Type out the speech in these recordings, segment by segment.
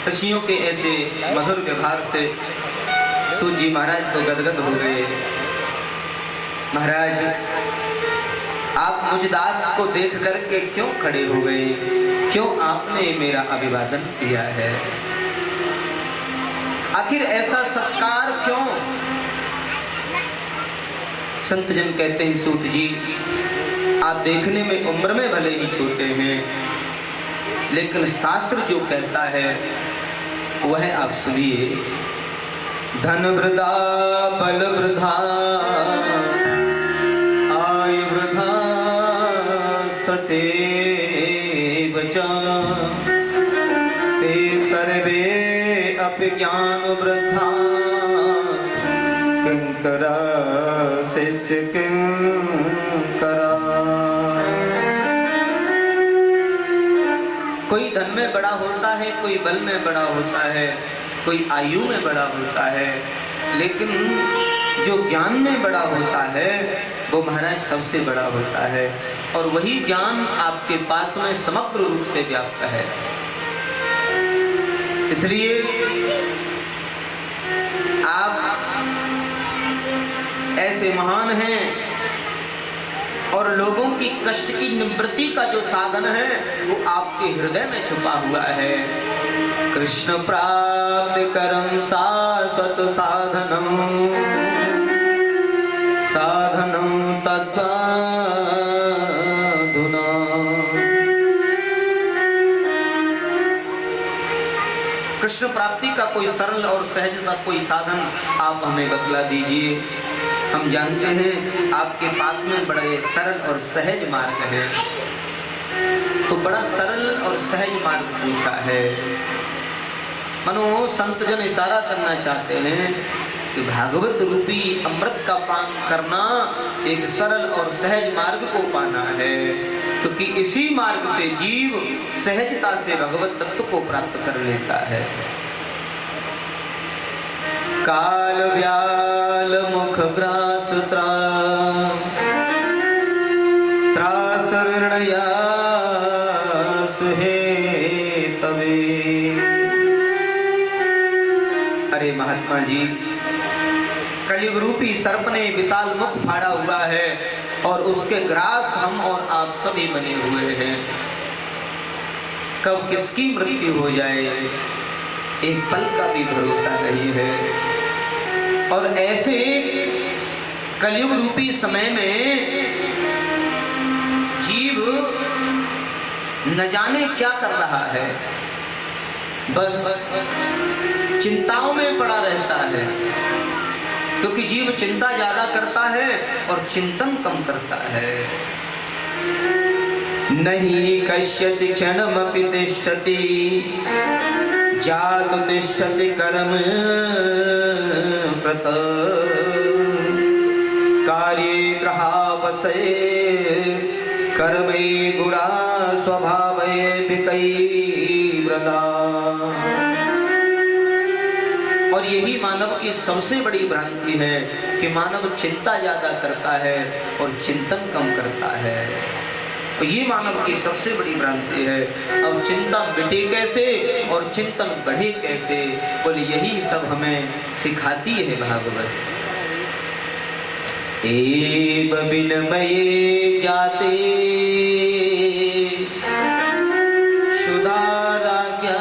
ऋषियों के ऐसे मधुर व्यवहार से सूत जी महाराज तो गदगद हो गए। महाराज, आप मुझ दास को देख करके क्यों खड़े हो गए? क्यों आपने मेरा अभिवादन किया है? आखिर ऐसा सत्कार क्यों? संत जन कहते हैं, सूत जी आप देखने में उम्र में भले ही छोटे हैं, लेकिन शास्त्र जो कहता है वह आप सुनिए। धन वृद्धा बल वृद्धा आयु वृद्धा सते बचा ते सर्वे अपि ज्ञान वृद्धा किंकरा शिष्य किंकरा। कोई धन में बड़ा होता है, कोई बल में बड़ा होता है, कोई आयु में बड़ा होता है, लेकिन जो ज्ञान में बड़ा होता है वो महाराज सबसे बड़ा होता है। और वही ज्ञान आपके पास में समग्र रूप से व्याप्त है। इसलिए आप ऐसे महान हैं और लोगों की कष्ट की निवृत्ति का जो साधन है वो आपके हृदय में छुपा हुआ है। कृष्ण प्राप्त करम शाश्वत साधनम साधनम तद्वाधुना। कृष्ण प्राप्ति का कोई सरल और सहज सा कोई साधन आप हमें बतला दीजिए। हम जानते हैं आपके पास में बड़े सरल और सहज मार्ग है, तो बड़ा सरल और सहज मार्ग पूछा है। मनो संत जन इशारा करना चाहते हैं कि भागवत रूपी अमृत का पान करना एक सरल और सहज मार्ग को पाना है, क्योंकि इसी मार्ग से जीव सहजता से भगवत तत्व को प्राप्त कर लेता है। काल व्याल मुख ग्रास त्रास निर्णयास हे तवे। अरे महात्मा जी, कलयुग रूपी सर्प ने विशाल मुख फाड़ा हुआ है और उसके ग्रास हम और आप सभी बने हुए हैं। कब किसकी मृत्यु हो जाए एक पल का भी भरोसा नहीं है। और ऐसे कलयुग रूपी समय में जीव न जाने क्या कर रहा है, बस चिंताओं में पड़ा रहता है, क्योंकि जीव चिंता ज्यादा करता है और चिंतन कम करता है। नहीं कश्यति क्षणमपि तिष्ठति जातु तिष्ठति कर्म प्रत कार्ये ग्रहावसे कर्मे गुणा स्वभावे विकैव्रता। और यही मानव की सबसे बड़ी भ्रांति है कि मानव चिंता ज्यादा करता है और चिंतन कम करता है। तो ये मानव की सबसे बड़ी भ्रांति है। अब चिंता मिटे कैसे और चिंतन बढ़े कैसे, बोले यही सब हमें सिखाती है भागवत। एव विनमये जाते सुधाराज्ञा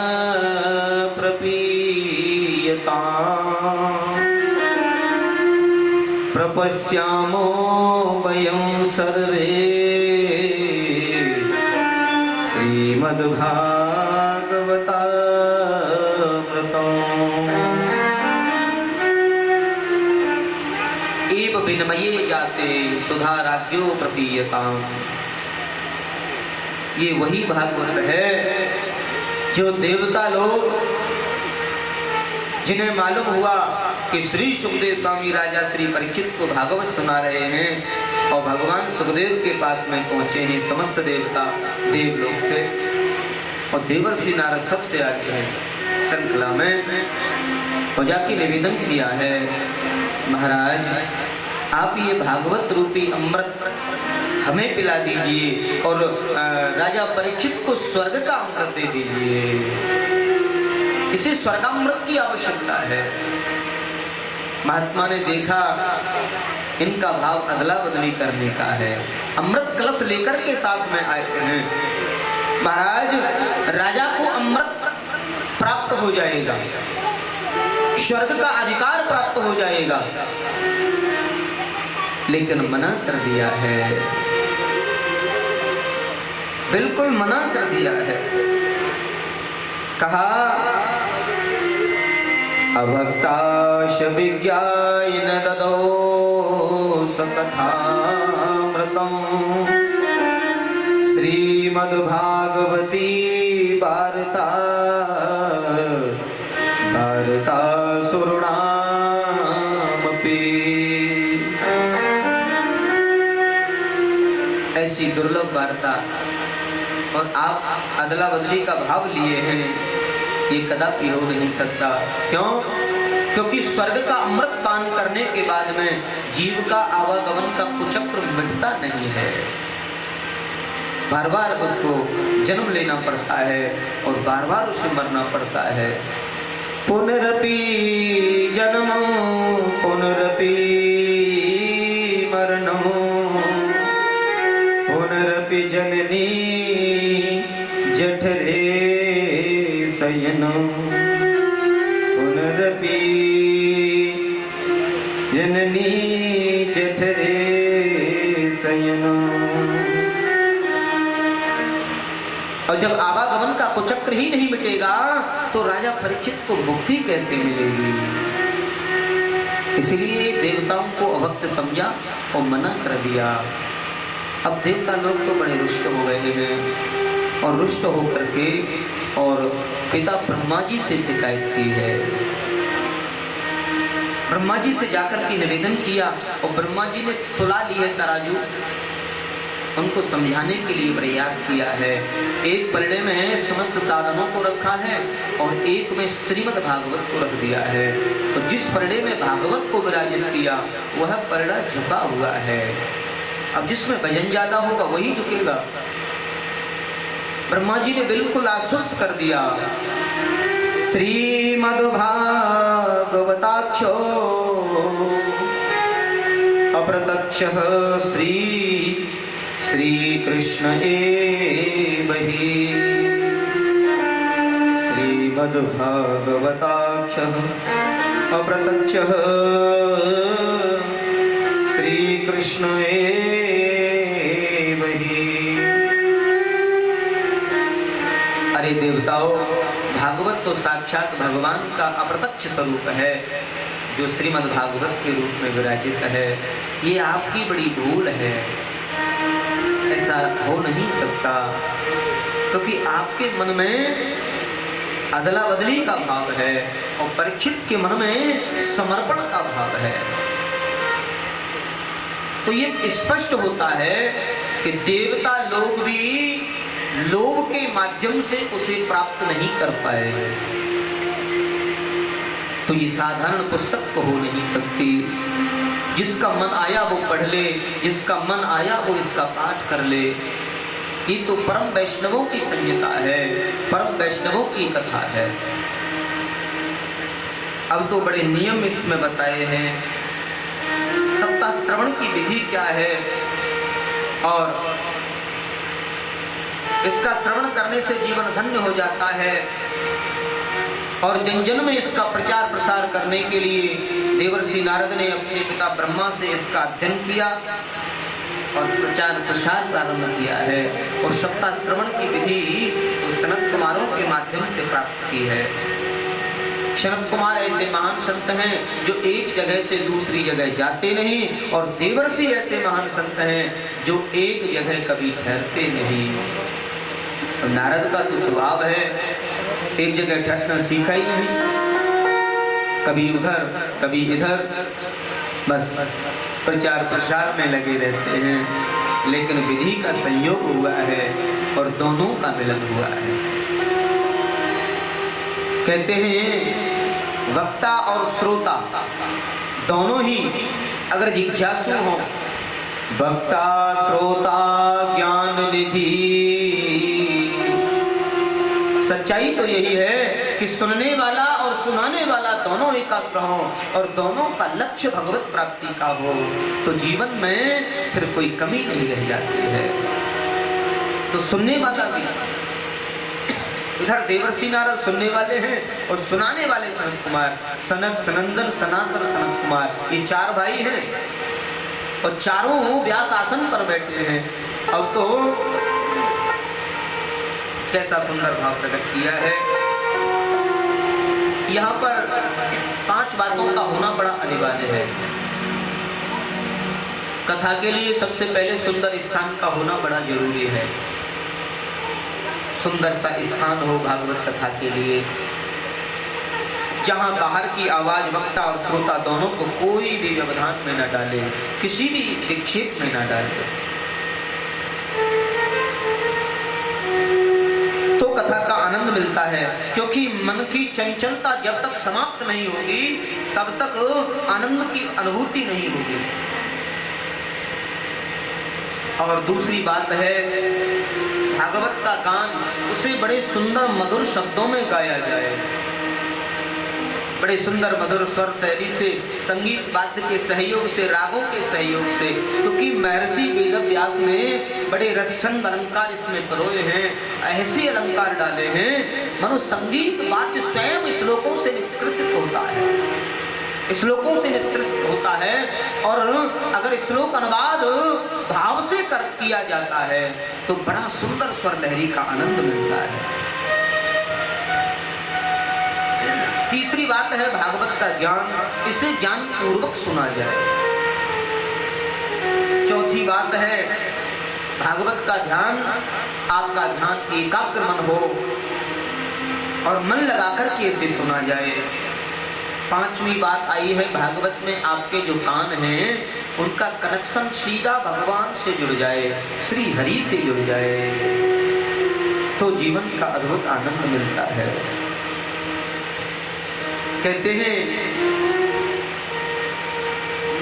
प्रपीयता प्रपश्यामो वयं सर्वे श्रीमद्भागवतामृतम्। एव विनमये जाते सुधाराज्ञो प्रपीयताम्। ये वही भागवत है जो देवता लोग, जिन्हें मालूम हुआ कि श्री सुखदेव स्वामी राजा श्री परीक्षित को भागवत सुना रहे हैं और भगवान सुखदेव के पास में पहुंचे हैं समस्त देवता देवलोक से, और देवर्षि नारद सबसे आगे हैं श्रृंखला में, और जाके निवेदन किया है, महाराज आप ये भागवत रूपी अमृत हमें पिला दीजिए और राजा परीक्षित को स्वर्ग का अमृत दे दीजिए। इसे स्वर्गामृत की आवश्यकता है। महात्मा ने देखा इनका भाव अदला बदली करने का है, अमृत कलश लेकर के साथ में आए हैं। महाराज, राजा को अमृत प्राप्त हो जाएगा, स्वर्ग का अधिकार प्राप्त हो जाएगा, लेकिन मना कर दिया है, बिल्कुल मना कर दिया है। कहा अभक्ताश विज्ञाय न ददो सकथामृतं श्रीमद्भागवती वार्ता वार्ता सुरणामपि। ऐसी दुर्लभ वार्ता और आप अदला बदली का भाव लिए हैं, ये कदापि हो नहीं सकता। क्यों? क्योंकि स्वर्ग का अमृत पान करने के बाद में जीव का आवागमन का कुचक्र मिटता नहीं है, बार बार उसको जन्म लेना पड़ता है और बार बार उसे मरना पड़ता है। पुनरपि जन्मो पुनरपि मरणो पुनरपि जननी जठरे शयनो पुनरपि जननी जठरे शयनो। और जब आवागमन का कुचक्र ही नहीं मिटेगा तो राजा परीक्षित को मुक्ति कैसे मिलेगी? इसलिए देवताओं को अभक्त समझा और मना कर दिया। अब देवता लोग तो बड़े रुष्ट हो गए हैं और रुष्ट होकर के और पिता ब्रह्मा जी से शिकायत की है। ब्रह्मा जी से जाकर के निवेदन किया और ब्रह्मा जी ने तुला ली है तराजू, उनको समझाने के लिए प्रयास किया है। एक पलड़े में समस्त साधनों को रखा है और एक में श्रीमद् भागवत को रख दिया है। तो जिस पलड़े में भागवत को विराजित किया वह पलड़ा झुका हुआ है, अब जिसमें वजन ज्यादा होगा वही झुकेगा। ब्रह्मा जी ने बिल्कुल आश्वस्त कर दिया। श्रीमद्भागवताक्षो अप्रत्यक्षः श्री कृष्ण एव हि। श्रीमद्भागवताक्षः अप्रत्यक्षः श्री कृष्ण एव हि। अरे देवताओं, भागवत तो साक्षात भगवान का अप्रत्यक्ष स्वरूप है जो श्रीमद् भागवत के रूप में विराजित है। ये आपकी बड़ी भूल है, ऐसा हो नहीं सकता, क्योंकि आपके मन में अदला बदली का भाव है और परीक्षित के मन में समर्पण का भाव है। तो ये स्पष्ट होता है कि देवता लोग भी लोभ के माध्यम से उसे प्राप्त नहीं कर पाए, तो ये साधारण पुस्तक तो हो नहीं सकती। जिसका मन आया वो पढ़ ले, जिसका मन आया वो इसका पाठ कर ले। ये तो परम वैष्णवों की संहिता है, परम वैष्णवों की कथा है। अब तो बड़े नियम इसमें बताए हैं, सप्ताह श्रवण की विधि क्या है और इसका श्रवण करने से जीवन धन्य हो जाता है। और जन जन में इसका प्रचार प्रसार करने के लिए देवर्षि नारद ने अपने पिता ब्रह्मा से इसका अध्ययन किया और प्रचार प्रसार प्रारंभ किया है। और सप्ताह श्रवण की विधि तो सनत कुमारों के माध्यम से प्राप्त की है। सनत कुमार ऐसे महान संत हैं जो एक जगह से दूसरी जगह जाते नहीं, और देवर्षि ऐसे महान संत हैं जो एक जगह कभी ठहरते नहीं। नारद का तो स्वभाव है एक जगह ठहरना सीखा ही नहीं, कभी उधर कभी इधर, बस प्रचार प्रसार में लगे रहते हैं। लेकिन विधि का संयोग हुआ है और दोनों का मिलन हुआ है। कहते हैं वक्ता और श्रोता दोनों ही अगर जिज्ञासु हो, वक्ता श्रोता ज्ञान निधि, सच्चाई तो यही है कि सुनने वाला और सुनाने वाला दोनों एकाग्र हो और दोनों का लक्ष्य भगवत प्राप्ति का हो, तो जीवन में फिर कोई कमी नहीं रह जाती है। तो सुनने वाला भी, इधर देवर्षि नारद सुनने वाले हैं और सुनाने वाले सनत कुमार, सनक, सनंदन, सनातन, सनत कुमार, ये चार भाई हैं और चारों व्यास आसन पर बैठे हैं। अब तो कैसा सुंदर भाव प्रकट किया है। यहाँ पर 5 बातों का होना बड़ा अनिवार्य है। कथा के लिए सबसे पहले सुंदर स्थान का होना बड़ा जरूरी है। सुंदर सा स्थान हो भागवत कथा के लिए, जहां बाहर की आवाज वक्ता और श्रोता दोनों को कोई भी व्यवधान में न डाले, किसी भी विक्षेप में न डाले। तो कथा का आनंद मिलता है, क्योंकि मन की चंचलता जब तक समाप्त नहीं होगी तब तक आनंद की अनुभूति नहीं होगी। और दूसरी बात है, भागवत का गान उसे बड़े सुंदर मधुर शब्दों में गाया जाए, बड़े सुंदर मधुर स्वर शैली से, संगीत वाद्य के सहयोग से, रागों के सहयोग से, क्योंकि महर्षि वेदव्यास ने बड़े रसचंद अलंकार इसमें परोए हैं, ऐसे अलंकार डाले हैं मानो संगीत वाद्य स्वयं श्लोकों से निष्कृत होता है, श्लोकों से निष्कृत होता है। और अगर श्लोक अनुवाद भाव से किया जाता है तो बड़ा सुंदर स्वर लहरी का आनंद मिलता है। तीसरी बात है भागवत का ज्ञान, इसे ज्ञान पूर्वक सुना जाए। चौथी बात है भागवत का ध्यान, आपका ध्यान एकाग्र मन हो और मन लगाकर के इसे सुना जाए। पांचवी बात आई है भागवत में आपके जो कान हैं उनका कनेक्शन सीधा भगवान से जुड़ जाए, श्री हरि से जुड़ जाए, तो जीवन का अद्भुत आनंद मिलता है। कहते हैं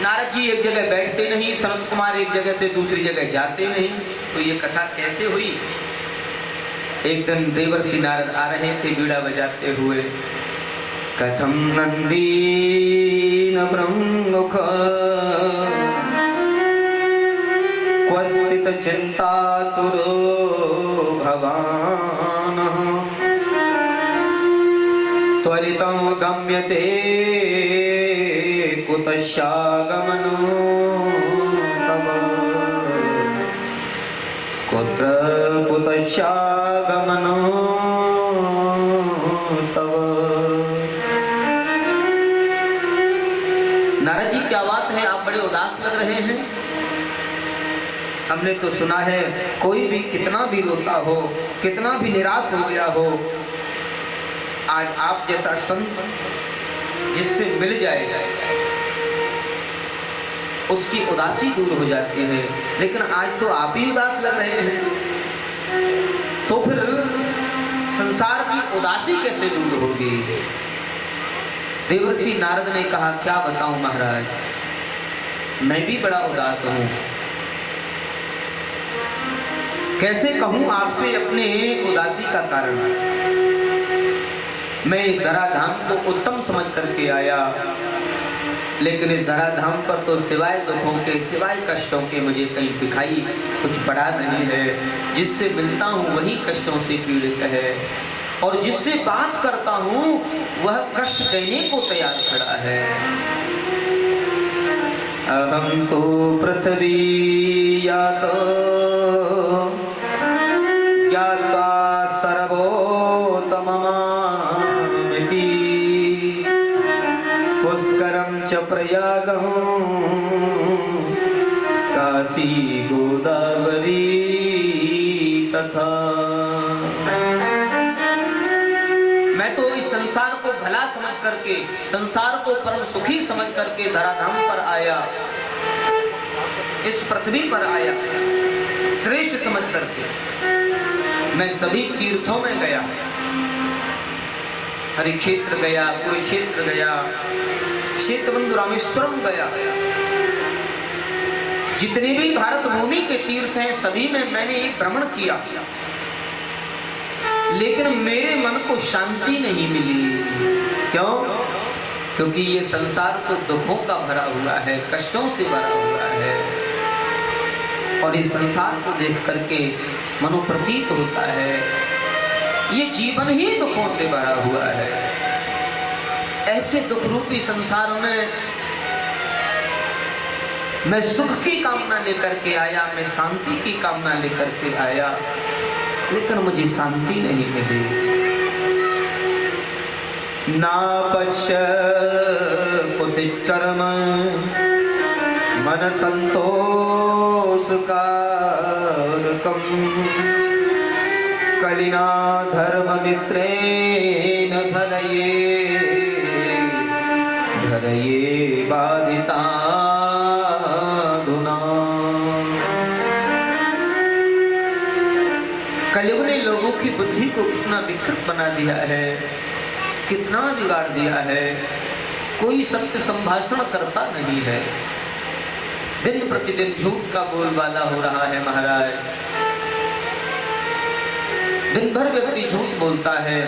नारद जी एक जगह बैठते नहीं, सनत कुमार एक जगह से दूसरी जगह जाते नहीं, तो ये कथा कैसे हुई। एक दिन देवर्षि नारद आ रहे थे बीड़ा बजाते हुए। कथम नंदीन प्रमुख क्वचित चिंतातुरो भवान त्वरितं गम्यते कुतश्चागमनो तव कुत्र कुतश्चागमनो तव। नारद जी क्या बात है, आप बड़े उदास लग रहे हैं। हमने तो सुना है कोई भी कितना भी रोता हो, कितना भी निराश हो गया हो, आज आप जैसा संत जिससे मिल जाए उसकी उदासी दूर हो जाती है, लेकिन आज तो आप ही उदास लग रहे हैं, तो फिर संसार की उदासी कैसे दूर होगी। देवर्षि नारद ने कहा क्या बताऊं महाराज, मैं भी बड़ा उदास हूं, कैसे कहूं आपसे अपने उदासी का कारण। मैं इस धराधाम को उत्तम समझ करके आया, लेकिन इस धराधाम पर तो सिवाय दुखों के, सिवाय कष्टों के मुझे कहीं दिखाई कुछ पड़ा नहीं है। जिससे मिलता हूँ वही कष्टों से पीड़ित है, और जिससे बात करता हूँ वह कष्ट देने को तैयार खड़ा है। अहम तो पृथ्वी यातो ज्ञात्वा सर्वोत्तममिति पुष्करं च प्रयागं काशी गोदावरी तथा। मैं तो इस संसार को भला समझ करके, संसार को परम सुखी समझ करके धराधाम पर आया, इस पृथ्वी पर आया श्रेष्ठ समझ करके। मैं सभी तीर्थों में गया, हरिक्षेत्र गया, कुरुक्षेत्र गया, क्षेत्रबंधु रामेश्वरम गया, जितने भी भारत भूमि के तीर्थ हैं सभी में मैंने एक भ्रमण किया, लेकिन मेरे मन को शांति नहीं मिली। क्यों? क्योंकि ये संसार तो दुखों का भरा हुआ है, कष्टों से भरा हुआ है, और इस संसार को देख करके मनो प्रतीत होता है ये जीवन ही दुखों से भरा हुआ है। ऐसे दुख रूपी संसार में मैं सुख की कामना लेकर के आया, मैं शांति की कामना लेकर के आया, लेकिन मुझे शांति नहीं मिली। ना पश्यति कर्म मन संतोष कारकम कलिना धर्म मित्रेण धलये धरये बाधिता कलयुग ने लोगों की बुद्धि को कितना विकृत बना दिया है, कितना बिगाड़ दिया है। कोई सत्य संभाषण करता नहीं है, दिन प्रतिदिन झूठ का बोलबाला हो रहा है महाराज। दिन भर व्यक्ति झूठ बोलता है,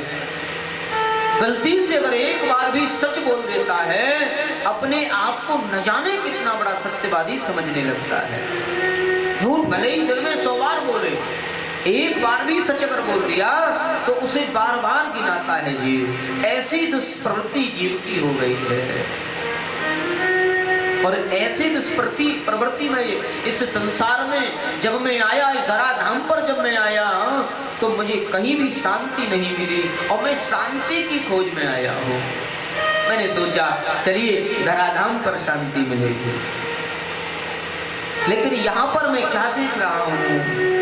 गलती से अगर एक बार भी सच बोल देता है अपने आप को न जाने कितना बड़ा सत्यवादी समझने लगता है। झूठ भले ही दिल में 100 बार बोले, एक बार भी सच अगर बोल दिया तो उसे बार बार गिनाता है जीव। ऐसी दुष्प्रवृत्ति जीव की हो गई है, और ऐसी दुष्प्रवृत्ति में इस संसार में जब मैं आया, इस धराधाम पर जब मैं आया तो मुझे कहीं भी शांति नहीं मिली, और मैं शांति की खोज में आया हूँ। मैंने सोचा चलिए धराधाम पर शांति मिलेगी, लेकिन यहाँ पर मैं क्या देख रहा हूँ,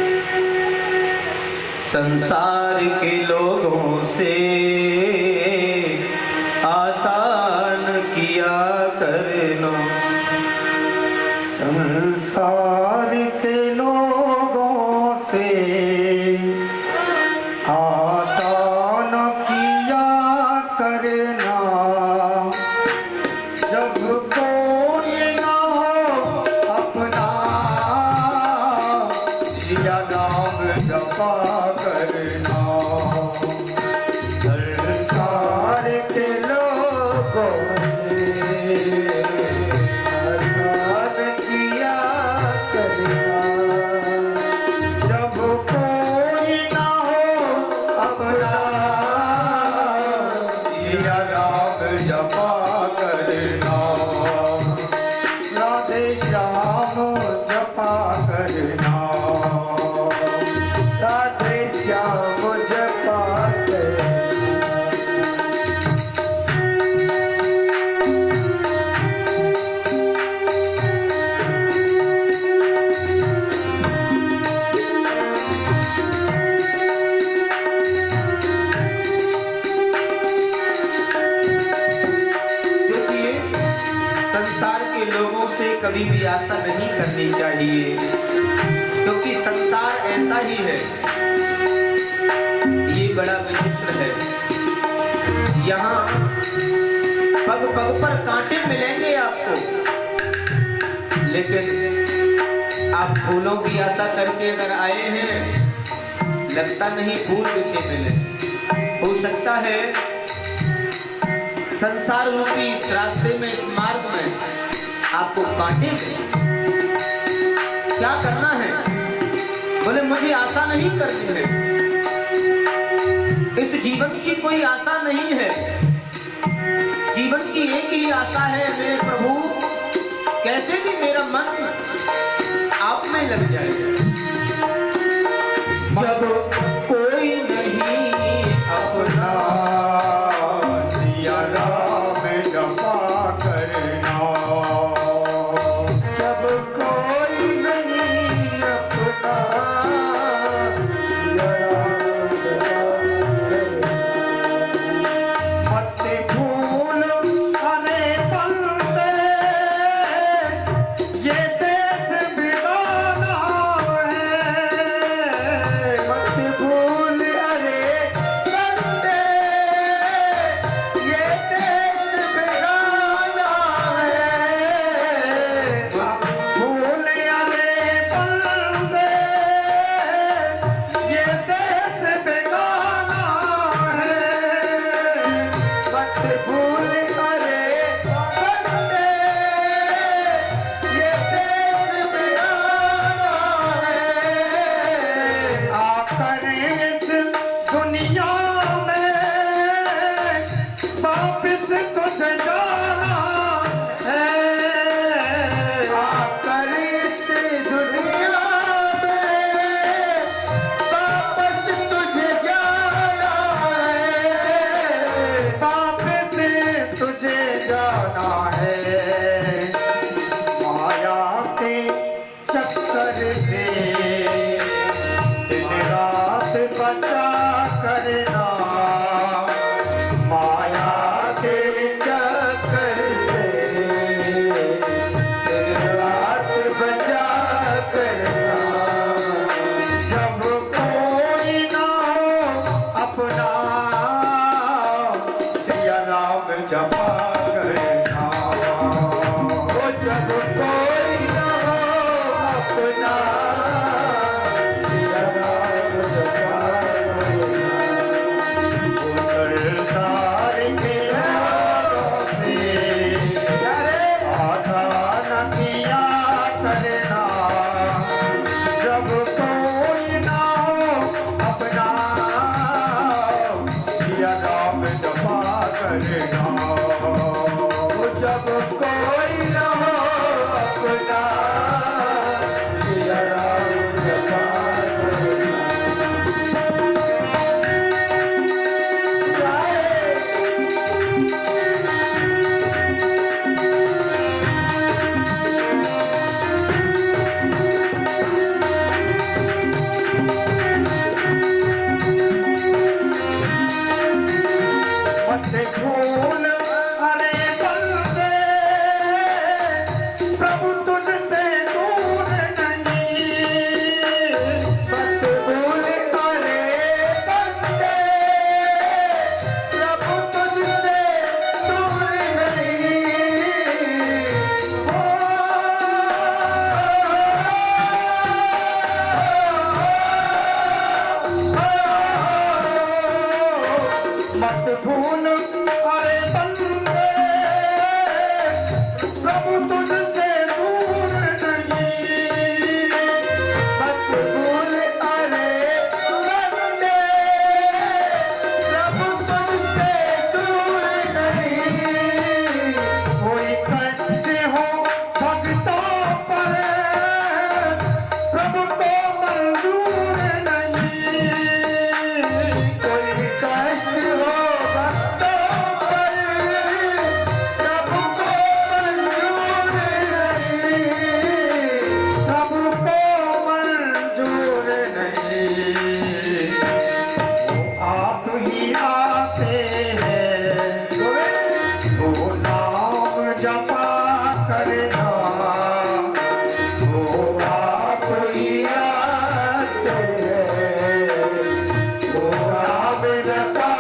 संसार के लोगों से आसान किया करना, संसार के लोगों से आसान किया करना, जब कोई ना हो अपना सिया नाम जपा करना। संसार के लोगों से आसान किया करना, जब कोई ना हो अपना सिया नाम जपा करना। राधे श्याम जपा करना, राधे श्याम जपा करना। देखिए संसार के लोगों से कभी भी आशा नहीं करनी चाहिए, क्योंकि संसार ऐसा ही है, ये बड़ा विचित्र है। यहाँ पग पग पर कांटे मिलेंगे आपको, लेकिन आप फूलों की आशा करके अगर आए हैं, लगता नहीं फूल पीछे मिले। हो सकता है संसार रूपी इस रास्ते में, इस मार्ग में आपको कांटे मिले। क्या करना है? बोले मुझे आशा नहीं करनी है, इस जीवन की कोई आशा नहीं है। जीवन की एक ही आशा है, मेरे प्रभु कैसे भी मेरा मन आप में लग जाए। जब कोई नहीं अपना सिया राम जपा करना, जब कोई नहीं अपना सिया राम जपा करना। पत्ते फूल हरे पलते ये देश बिगाना, जपा करना। वो जब कोई न हो अपना, सिया राम जपा करना। वो सरदार के हाथों से आसान किया करना। जब कोई ना हो अपना, सिया राम जपा करना। जब कोई ना हो अपना, सिया राम जपा करना। मत भूल अरे बंदे, प्रभु तुझसे दूर नहीं। मत भूल अरे बंदे, प्रभु तुझसे दूर नहीं। मत भूल अरे बंदे, प्रभु तुझसे दूर नहीं। मत भूल अरे बंदे, प्रभु तुझसे दूर नहीं। कोई कष्ट हो भक्तों पर, प्रभु को मंजूर नहीं। कोई कष्ट हो भक्तों पर, प्रभु को मंजूर नहीं। प्रभु को मंजूर नहीं। वो आप ही आते हैं, वो नाम जपा करना। वो आप ही आते हैं, वो नाम जपा